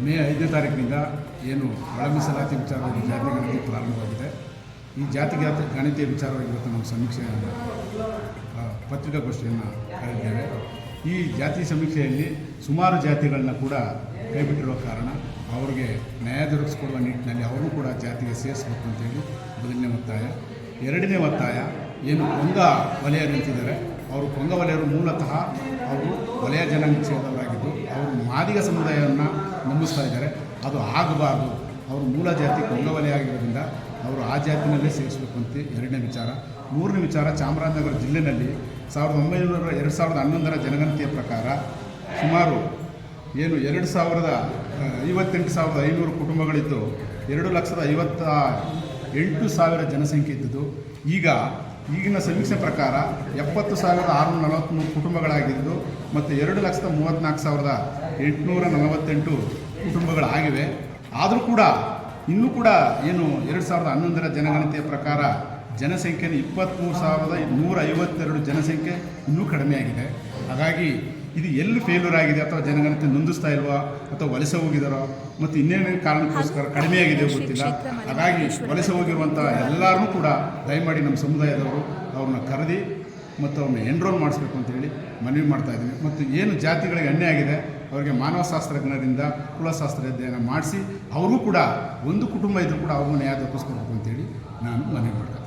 ಮೇ 5ನೇ ತಾರೀಕಿನಿಂದ ಏನು ಒಳ ಮೀಸಲಾತಿ ವಿಚಾರವಾಗಿ ಜಾತಿ ಗಣತಿ ಪ್ರಾರಂಭವಾಗಿದೆ. ಈ ಜಾತಿ ಗಣತಿಯ ವಿಚಾರವಾಗಿ ಇವತ್ತು ನಾವು ಸಮೀಕ್ಷೆಯನ್ನು ಪತ್ರಿಕಾಗೋಷ್ಠಿಯನ್ನು ಕರೆದಿದ್ದೇವೆ. ಈ ಜಾತಿ ಸಮೀಕ್ಷೆಯಲ್ಲಿ ಸುಮಾರು ಜಾತಿಗಳನ್ನ ಕೂಡ ಕೈಬಿಟ್ಟಿರುವ ಕಾರಣ ಅವರಿಗೆ ನ್ಯಾಯ ದೊರಕಿಸಿಕೊಡುವ ನಿಟ್ಟಿನಲ್ಲಿ ಅವರು ಕೂಡ ಜಾತಿಗೆ ಸೇರಿಸಬೇಕು ಅಂತೇಳಿ ಮೊದಲನೇ ಒತ್ತಾಯ. ಎರಡನೇ ಒತ್ತಾಯ ಏನು ಕೊಂಗ ವಲಯರು ನಿಂತಿದ್ದಾರೆ, ಅವರು ಕೊಂಗ ವಲಯರು ಮೂಲತಃ ಅವರು ವಲಯ ಜನಾಂಗದವರಾಗಿದ್ದು ಅವರು ಮಾದಿಗ ಸಮುದಾಯವನ್ನು ನಂಬಿಸ್ತಾ ಇದ್ದಾರೆ. ಅದು ಆಗಬಾರ್ದು. ಅವರು ಮೂಲ ಜಾತಿ ಕೊಂಗ ವಲಯ ಆಗಿರೋದ್ರಿಂದ ಅವರು ಆ ಜಾತಿನಲ್ಲೇ ಸೇರಿಸಬೇಕು ಅಂತ ಎರಡನೇ ವಿಚಾರ. ಮೂರನೇ ವಿಚಾರ, ಚಾಮರಾಜನಗರ ಜಿಲ್ಲೆಯಲ್ಲಿ 2011 ಜನಗಣತಿಯ ಪ್ರಕಾರ ಸುಮಾರು ಏನು 58,500 ಕುಟುಂಬಗಳಿದ್ದು 2,58,000 ಜನಸಂಖ್ಯೆ ಇದ್ದುದು. ಈಗಿನ ಸಮೀಕ್ಷೆ ಪ್ರಕಾರ 70,643 ಕುಟುಂಬಗಳಾಗಿದ್ದು ಮತ್ತು 2,34,848 ಕುಟುಂಬಗಳಾಗಿವೆ. ಆದರೂ ಕೂಡ ಇನ್ನೂ ಕೂಡ ಏನು 2011 ಜನಗಣತಿಯ ಪ್ರಕಾರ ಜನಸಂಖ್ಯೆಯನ್ನು 23,152 ಜನಸಂಖ್ಯೆ ಇನ್ನೂ ಕಡಿಮೆಯಾಗಿದೆ. ಹಾಗಾಗಿ ಇದು ಎಲ್ಲಿ ಫೇಲ್ಯೂರ್ ಆಗಿದೆ, ಅಥವಾ ಜನಗಣತಿ ನೊಂದಿಸ್ತಾ ಇಲ್ವಾ, ಅಥವಾ ವಲಸೆ ಹೋಗಿದಾರೋ, ಮತ್ತು ಇನ್ನೇನು ಕಾರಣಕ್ಕೋಸ್ಕರ ಕಡಿಮೆಯಾಗಿದೆ ಗೊತ್ತಿಲ್ಲ. ಹಾಗಾಗಿ ವಲಸೆ ಹೋಗಿರುವಂಥ ಎಲ್ಲರೂ ಕೂಡ ದಯಮಾಡಿ ನಮ್ಮ ಸಮುದಾಯದವರು ಅವ್ರನ್ನ ಕರೆದಿ ಮತ್ತು ಅವ್ರನ್ನ ಎನ್ರೋಲ್ ಮಾಡಿಸ್ಬೇಕು ಅಂತೇಳಿ ಮನವಿ ಮಾಡ್ತಾಯಿದ್ದೀನಿ. ಮತ್ತು ಏನು ಜಾತಿಗಳಿಗೆ ಅನ್ಯಾಯ ಆಗಿದೆ ಅವರಿಗೆ ಮಾನವಶಾಸ್ತ್ರಜ್ಞರಿಂದ ಕುಲಶಾಸ್ತ್ರ ಅಧ್ಯಯನ ಮಾಡಿಸಿ ಅವ್ರಿಗೂ ಕೂಡ ಒಂದು ಕುಟುಂಬ ಇದ್ದರೂ ಕೂಡ ಅವ್ರಿಗೂ ನ್ಯಾಯ ದೊರಕಿಸ್ಕೊಡ್ಬೇಕು ಅಂತೇಳಿ ನಾನು ಮನವಿ ಮಾಡ್ತೀನಿ.